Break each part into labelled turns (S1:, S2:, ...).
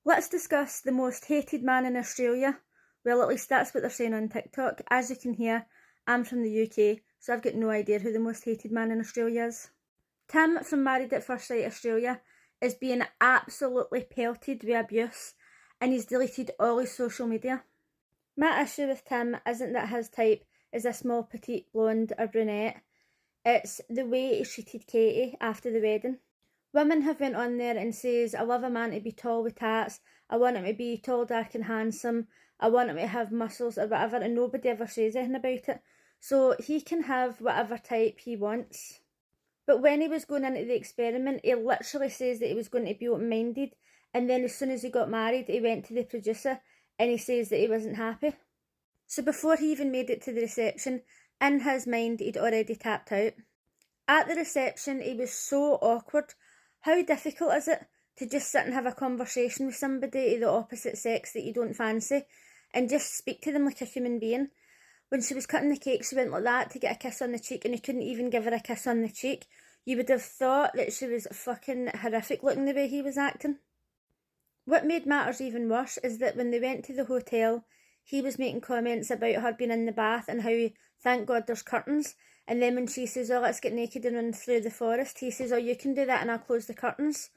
S1: Let's discuss the most hated man in Australia. Well, at least that's what they're saying on TikTok. As you can hear, I'm from the UK, so I've got no idea who the most hated man in Australia is. Tim from Married at First Sight Australia is being absolutely pelted with abuse, and he's deleted all his social media. My issue with Tim isn't that his type is a small petite blonde or brunette. It's the way he treated Katie after the wedding. Women have went on there and says, I love a man to be tall with tats, I want him to be tall, dark and handsome, I want him to have muscles or whatever, and nobody ever says anything about it. So he can have whatever type he wants. But when he was going into the experiment, he literally says that he was going to be open-minded, and then as soon as he got married, he went to the producer and he says that he wasn't happy. So before he even made it to the reception, in his mind he'd already tapped out. At the reception, he was so awkward. How difficult is it to just sit and have a conversation with somebody of the opposite sex that you don't fancy and just speak to them like a human being? When she was cutting the cake, she went like that to get a kiss on the cheek, and he couldn't even give her a kiss on the cheek. You would have thought that she was fucking horrific looking the way he was acting. What made matters even worse is that when they went to the hotel, he was making comments about her being in the bath and how, thank God there's curtains. And then when she says, oh, let's get naked and run through the forest, he says, oh, you can do that and I'll close the curtains.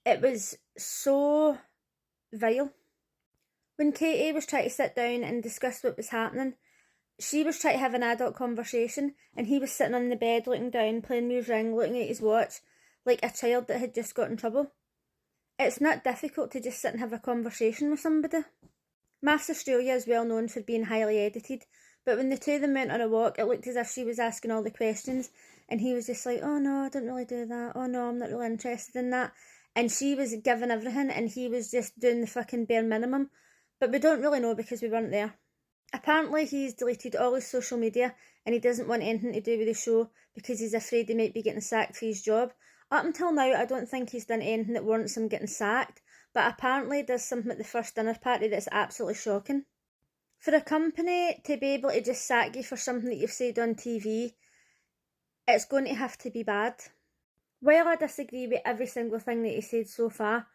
S1: It was so vile. When Katie was trying to sit down and discuss what was happening, she was trying to have an adult conversation, and he was sitting on the bed looking down, playing with his ring, looking at his watch, like a child that had just got in trouble. It's not difficult to just sit and have a conversation with somebody. Mafs Australia is well known for being highly edited, but when the two of them went on a walk, it looked as if she was asking all the questions, and he was just like, oh no, I don't really do that, oh no, I'm not really interested in that, and she was giving everything, and he was just doing the fucking bare minimum, but we don't really know because we weren't there. Apparently he's deleted all his social media, and he doesn't want anything to do with the show because he's afraid he might be getting sacked for his job. Up until now, I don't think he's done anything that warrants him getting sacked, but apparently there's something at the first dinner party that's absolutely shocking. For a company to be able to just sack you for something that you've said on TV, it's going to have to be bad. While I disagree with every single thing that he said so far,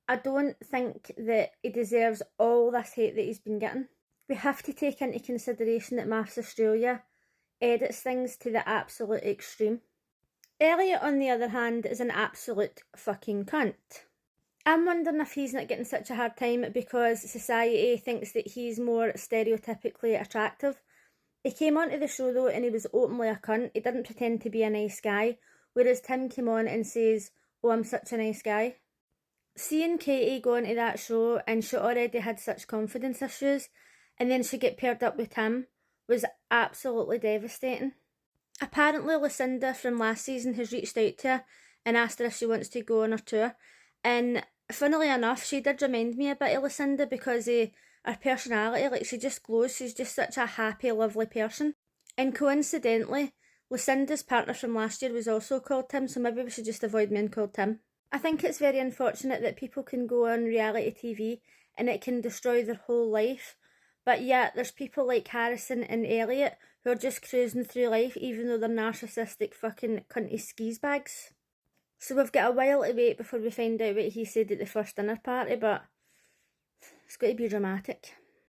S1: I don't think that he deserves all this hate that he's been getting. We have to take into consideration that Mafs Australia edits things to the absolute extreme. Elliot, on the other hand, is an absolute fucking cunt. I'm wondering if he's not getting such a hard time because society thinks that he's more stereotypically attractive. He came onto the show though and he was openly a cunt. He didn't pretend to be a nice guy, whereas Tim came on and says, oh, I'm such a nice guy. Seeing Katie go into that show and she already had such confidence issues, and then she get paired up with Tim, was absolutely devastating. Apparently Lucinda from last season has reached out to her and asked her if she wants to go on her tour, and funnily enough, she did remind me a bit of Lucinda because of her personality. Like, she just glows. She's just such a happy, lovely person. And coincidentally, Lucinda's partner from last year was also called Tim, so maybe we should just avoid being called Tim. I think it's very unfortunate that people can go on reality TV and it can destroy their whole life. But yet, there's people like Harrison and Elliot who are just cruising through life even though they're narcissistic fucking cunty skis bags. So we've got a while to wait before we find out what he said at the first dinner party, but it's got to be dramatic.